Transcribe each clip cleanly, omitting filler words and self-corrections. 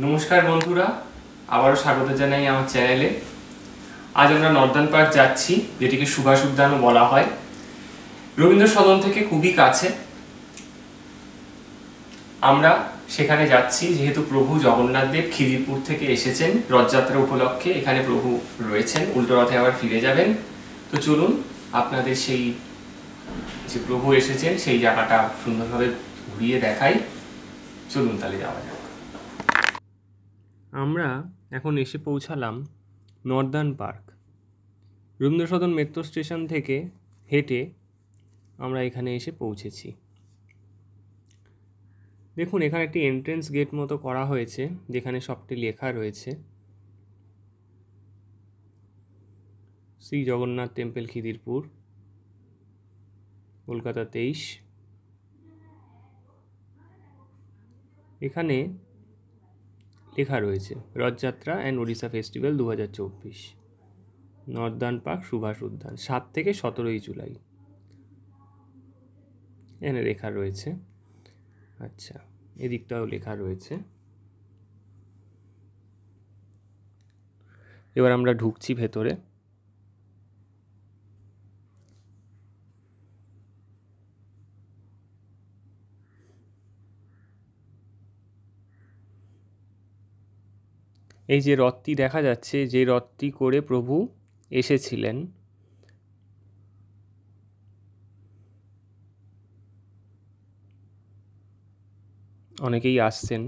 নমস্কার বন্ধুরা, আবারও স্বাগত জানাই আমার চ্যানেলে। আজ আমরা নর্দার্ন পার্ক যাচ্ছি, যেটিকে সুভাষ উদ্যানও বলা হয়। রবীন্দ্র সদন থেকে খুবই কাছে। আমরা সেখানে যাচ্ছি যেহেতু প্রভু জগন্নাথ দেব খিদিরপুর থেকে এসেছেন রথযাত্রা উপলক্ষে। এখানে প্রভু রয়েছেন, উল্টো রথে আবার ফিরে যাবেন। তো চলুন আপনাদের সেই যে প্রভু এসেছেন সেই জায়গাটা সুন্দরভাবে ঘুরিয়ে দেখাই। চলুন তাহলে যাওয়া যাক। আমরা এখন এসে পৌঁছালাম Northern park. Rabindra Sadan metro station থেকে হেঁটে আমরা এখানে এসে পৌঁছেছি। দেখুন, এখানে একটি এন্ট্রেন্স গেট মতো করা হয়েছে, যেখানে সবটি লেখা রয়েছে শ্রী জগন্নাথ টেম্পল খিদিরপুর, কলকাতা 23। এখানে লেখা রয়েছে Rath Yatra and Odisha festival 2024, northern park Subhas Udyan, 7 থেকে 17 জুলাই। এখানে লেখা রয়েছে। আচ্ছা, এদিকটাও লেখা রয়েছে। এবার আমরা ঢুকছি ভেতরে। এই যে রথটি দেখা যাচ্ছে, যে রথটি করে প্রভু এসেছিলেন, অনেকেই আসছেন।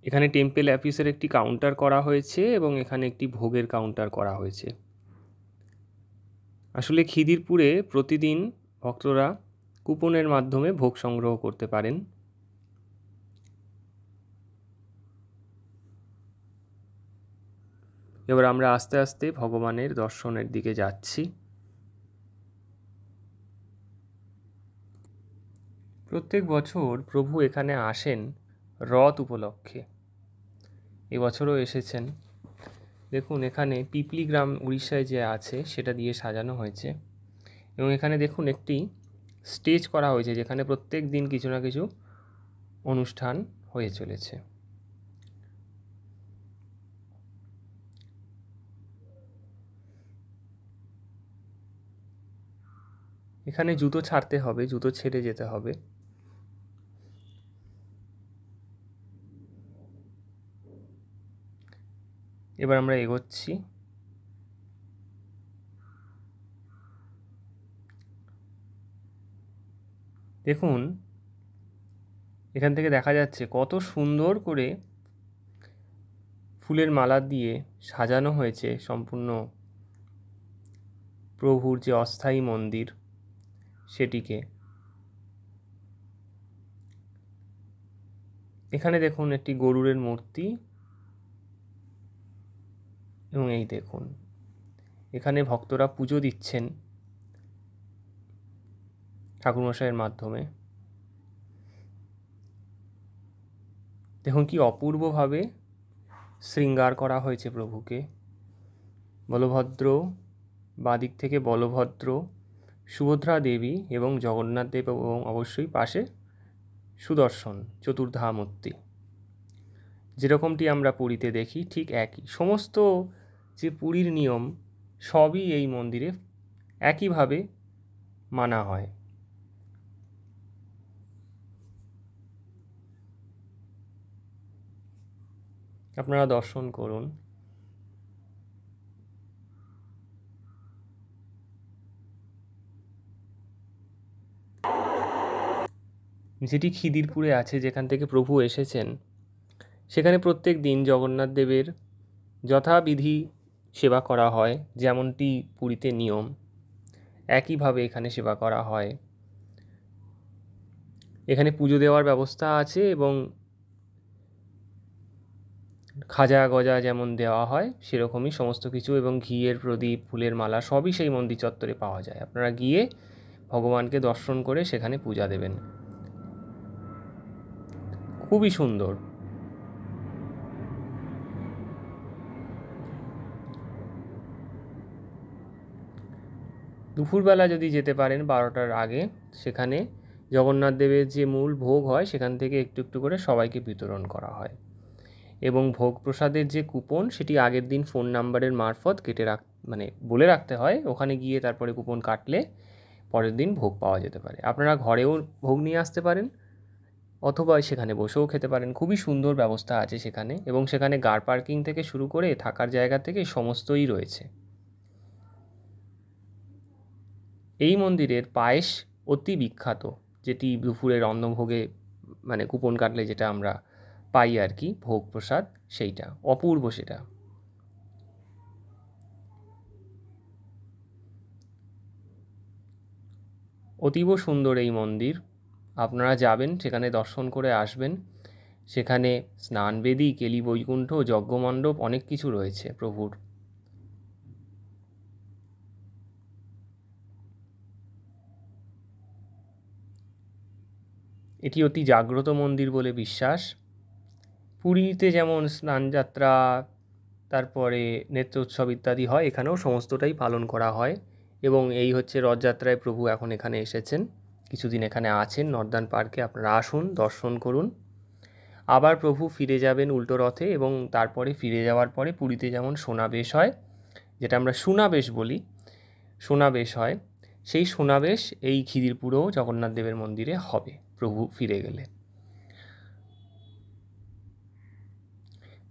এখানে টেম্পল অফিসের একটি কাউন্টার করা হয়েছে এবং এখানে একটি ভোগের কাউন্টার করা হয়েছে। আসলে খিদিরপুরে প্রতিদিন ভক্তরা কুপনের মাধ্যমে ভোগ সংগ্রহ করতে পারেন। এবার আমরা আস্তে আস্তে ভগবানের দর্শনের দিকে যাচ্ছি। প্রত্যেক বছর প্রভু এখানে আসেন রথ উপলক্ষে। এবছরও এসেছেন। দেখুন, এখানে পিপলি গ্রাম উড়িষ্যায় যে আছে সেটা দিয়ে সাজানো হয়েছে এবং এখানে দেখুন একটি স্টেজ করা হয়েছে, যেখানে প্রত্যেক দিন কিছু না কিছু অনুষ্ঠান হয়ে চলেছে। এখানে জুতো ছাড়তে হবে, জুতো ছেড়ে যেতে হবে। এবার আমরা এগোচ্ছি। দেখুন, এখান থেকে দেখা যাচ্ছে কত সুন্দর করে ফুলের মালা দিয়ে সাজানো হয়েছে সম্পূর্ণ প্রভুর যে অস্থায়ী মন্দির সেটিকে। এখানে দেখুন একটি গরুরের মূর্তি এবং এই দেখুন এখানে ভক্তরা পুজো দিচ্ছেন ঠাকুরমশাইয়ের মাধ্যমে। দেখুন কি অপূর্বভাবে শৃঙ্গার করা হয়েছে প্রভুকে। বলভদ্র, বাদিক থেকে বলভদ্র, সুভদ্রা দেবী এবং জগন্নাথ দেব এবং অবশ্যই পাশে সুদর্শন চতুর্ধামূর্তি। যেরকমটি আমরা পুরীতে দেখি ঠিক একই। সমস্ত যে পুরীর নিয়ম সবই এই মন্দিরে একইভাবে মানা হয়। আপনারা দর্শন করুন। যেটি খিদিরপুরে আছে, যেখান থেকে প্রভু এসেছেন, সেখানে প্রত্যেক দিন জগন্নাথ দেবের যথাবিধি সেবা করা হয়। যেমনটি পুরীতে নিয়ম, একইভাবে এখানে সেবা করা হয়। এখানে পুজো দেওয়ার ব্যবস্থা আছে এবং খাজা গজা যেমন দেওয়া হয় সেরকমই সমস্ত কিছু, এবং ঘিয়ের প্রদীপ, ফুলের মালা সবই সেই মন্দির চত্বরে পাওয়া যায়। আপনারা গিয়ে ভগবানকে দর্শন করে সেখানে পূজা দেবেন। খুবই সুন্দর। দুপুরবেলা যদি যেতে পারেন 12টার আগে, সেখানে জগন্নাথ দেবের যে মূল ভোগ হয় সেখান থেকে একটু একটু করে সবাইকে বিতরণ করা হয়। এবং ভোগ প্রসাদের যে কুপন সেটি আগের দিন ফোন নাম্বারের মারফত মানে বলে রাখতে হয়, ওখানে গিয়ে তারপরে কুপন কাটলে পরের দিন ভোগ পাওয়া যেতে পারে। আপনারা ঘরেও ভোগ নিয়ে আসতে পারেন অথবা সেখানে বসেও খেতে পারেন। খুবই সুন্দর ব্যবস্থা আছে সেখানে, এবং সেখানে কার পার্কিং থেকে শুরু করে থাকার জায়গা থেকে সমস্তই রয়েছে। এই মন্দিরের পায়েস অতি বিখ্যাত, যেটি দুপুরের অন্নভোগে মানে কুপন কাটলে যেটা আমরা পাই আর কি, ভোগ প্রসাদ, সেইটা অপূর্ব। সেটা অতীব সুন্দর এই মন্দির। আপনারা যাবেন, সেখানে দর্শন করে আসবেন। সেখানে স্নানবেদী, কেলি বৈকুণ্ঠ, যজ্ঞমণ্ডপ অনেক কিছু রয়েছে প্রভুর। এটি অতি জাগ্রত মন্দির বলে বিশ্বাস। পুরীতে যেমন স্নানযাত্রা, তারপরে নেত্রোৎসব ইত্যাদি হয়, এখানেও সমস্তটাই পালন করা হয়। এবং এই হচ্ছে রথযাত্রায় প্রভু এখন এখানে এসেছেন, কিছুদিন এখানে আছেন নর্দান পার্কে। আপনারা আসুন, দর্শন করুন। আবার প্রভু ফিরে যাবেন উল্টো রথে, এবং তারপরে ফিরে যাওয়ার পরে পুরীতে যেমন সোনাবেশ হয়, যেটা আমরা সুনাবেশ বলি, সোনাবেশ হয়, সেই সোনাবেশ এই খিদিরপুরেও জগন্নাথ দেবের মন্দিরে হবে প্রভু ফিরে গেলে।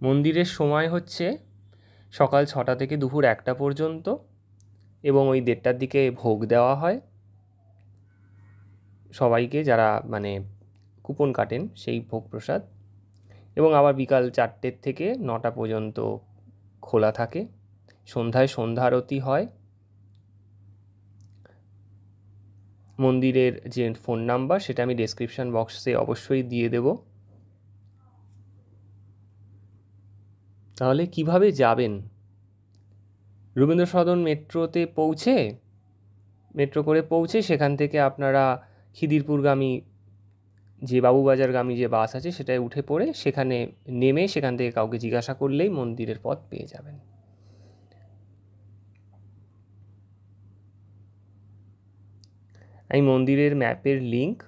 মন্দিরের সময় হচ্ছে সকাল 6টা থেকে দুপুর 1টা পর্যন্ত, এবং ওই 1:30টার দিকে ভোগ দেওয়া হয় সবাইকে, যারা মানে কুপন কাটেন সেই ভোগ প্রসাদ। এবং আবার বিকাল 4টে থেকে 9টা পর্যন্ত খোলা থাকে। সন্ধ্যায় সন্ধ্যা আরতি হয়। মন্দিরের যে ফোন নাম্বার সেটা আমি ডেসক্রিপশন বক্সে অবশ্যই দিয়ে দেব। তাহলে কিভাবে যাবেন? রবীন্দ্র সদন মেট্রো করে পৌঁছে সেখান থেকে আপনারা খিদিরপুরগামী যে বাবুবাজারগামী যে বাস আছে সেটায় উঠে পড়ে সেখানে নেমে সেখান থেকে কাউকে জিজ্ঞাসা করলেই মন্দিরের পথ পেয়ে যাবেন। আমি মন্দিরের ম্যাপের লিঙ্ক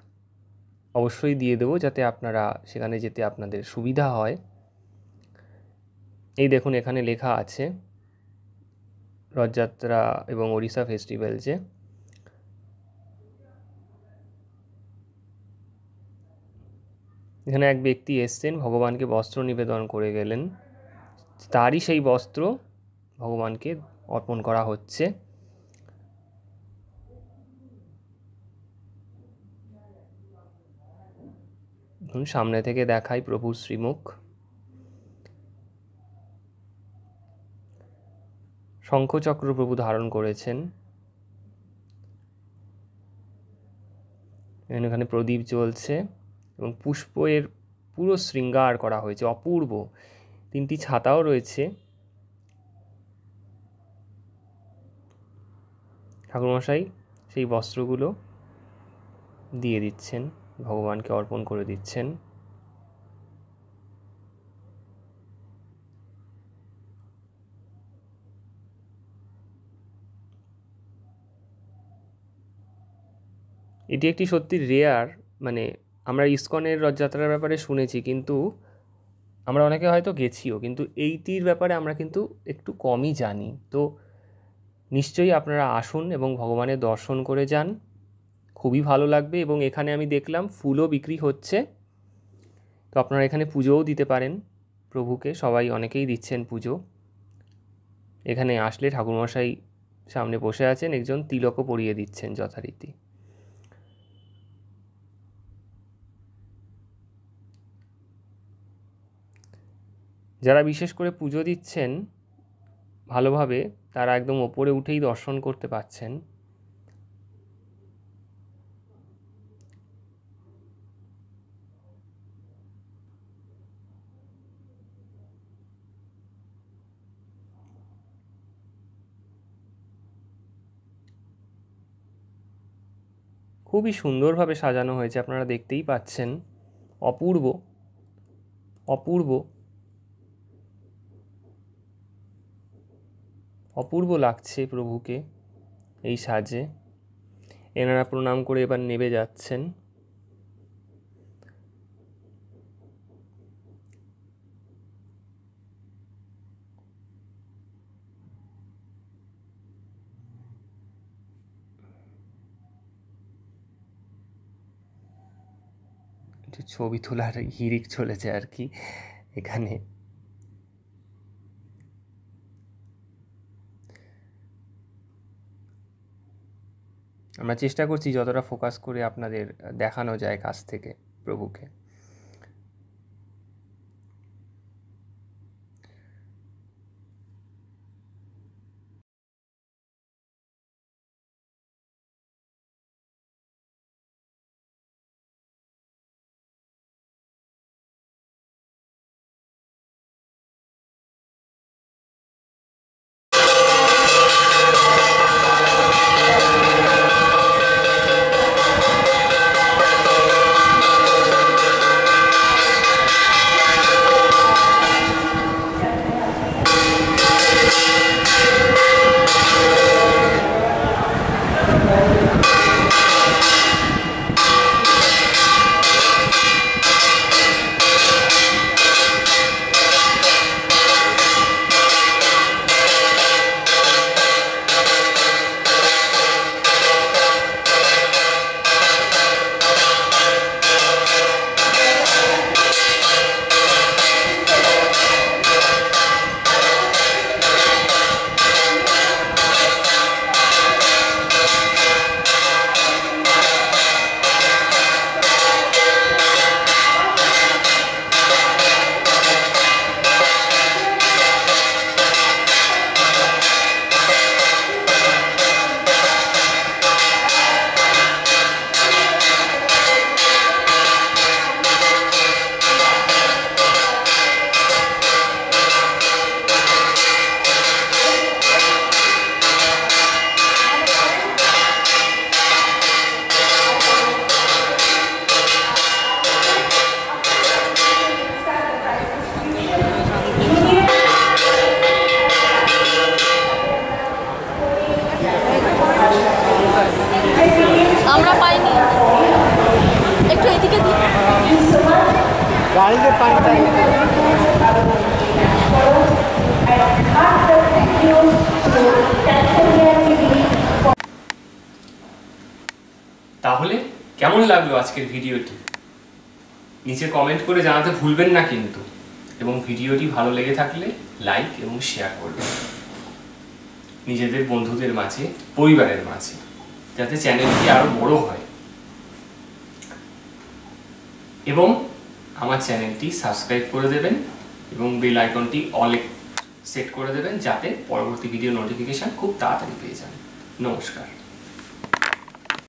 অবশ্যই দিয়ে দেবো, যাতে আপনারা সেখানে যেতে আপনাদের সুবিধা হয়। এই দেখুন, এখানে লেখা আছে রথযাত্রা এবং ওড়িশা ফেস্টিভ্যালসে। এখানে এক ব্যক্তি এসছেন, ভগবানকে বস্ত্র নিবেদন করে গেলেন, তারই সেই বস্ত্র ভগবানকে অর্পণ করা হচ্ছে। সামনে থেকে দেখাই প্রভুর শ্রীমুখ। শঙ্খচক্র প্রভু ধারণ করেছেন। এখানে প্রদীপ জ্বলছে এবং পুষ্পের পুরো শৃঙ্গার করা হয়েছে, অপূর্ব। 3টি ছাতাও রয়েছে। ঠাকুরমশাই সেই বস্ত্রগুলো দিয়ে দিচ্ছেন, ভগবানকে অর্পণ করে দিচ্ছেন। এটি একটি সত্যি রেয়ার, মানে আমরা ইসকনের রথযাত্রার ব্যাপারে শুনেছি, কিন্তু আমরা অনেকে হয়তো গেছিও, কিন্তু এইটির ব্যাপারে আমরা কিন্তু একটু কমই জানি। তো নিশ্চয়ই আপনারা আসুন এবং ভগবানের দর্শন করে যান, খুবই ভালো লাগবে। এবং এখানে আমি দেখলাম ফুলও বিক্রি হচ্ছে, তো আপনারা এখানে পুজোও দিতে পারেন প্রভুকে। সবাই অনেকেই দিচ্ছেন পুজো। এখানে আসলে ঠাকুরমশাই সামনে বসে আছেন, একজন তিলকও পরিয়ে দিচ্ছেন যথারীতি। যারা বিশেষ করে পুজো দিচ্ছেন ভালোভাবে, তারা একদম ওপরে উঠেই দর্শন করতে পাচ্ছেন। খুবই সুন্দরভাবে সাজানো হয়েছে, আপনারা দেখতেই পাচ্ছেন। অপূর্ব অপূর্ব অপূর্ব লাগছে প্রভুকে এই সাজে। এনারা প্রণাম করে এবার নেমে যাচ্ছেন। যে ছবি তোলার হিড়িক চলেছে আর কি এখানে। আমরা চেষ্টা করছি যতটা ফোকাস করে আপনাদের দেখানো যায় কাছ থেকে প্রভুকে। আমরা পাইনি, একটু এদিকে দিই। গাড়িতে পানিটা তাহলে কেমন লাগলো আজকের ভিডিওটি নিচে কমেন্ট করে জানাতে ভুলবেন না কিন্তু, এবং ভিডিওটি ভালো লেগে থাকলে লাইক এবং শেয়ার করবেন নিজেদের বন্ধুদের মাঝে, পরিবারের মাঝে, যাতে চ্যানেলটি আরো বড় হয়। এবং আমার চ্যানেলটি সাবস্ক্রাইব করে দেবেন এবং বেল আইকনটি অলে সেট করে দেবেন, যাতে পরবর্তী ভিডিও নোটিফিকেশন খুব তাড়াতাড়ি পেয়ে যান। নমস্কার।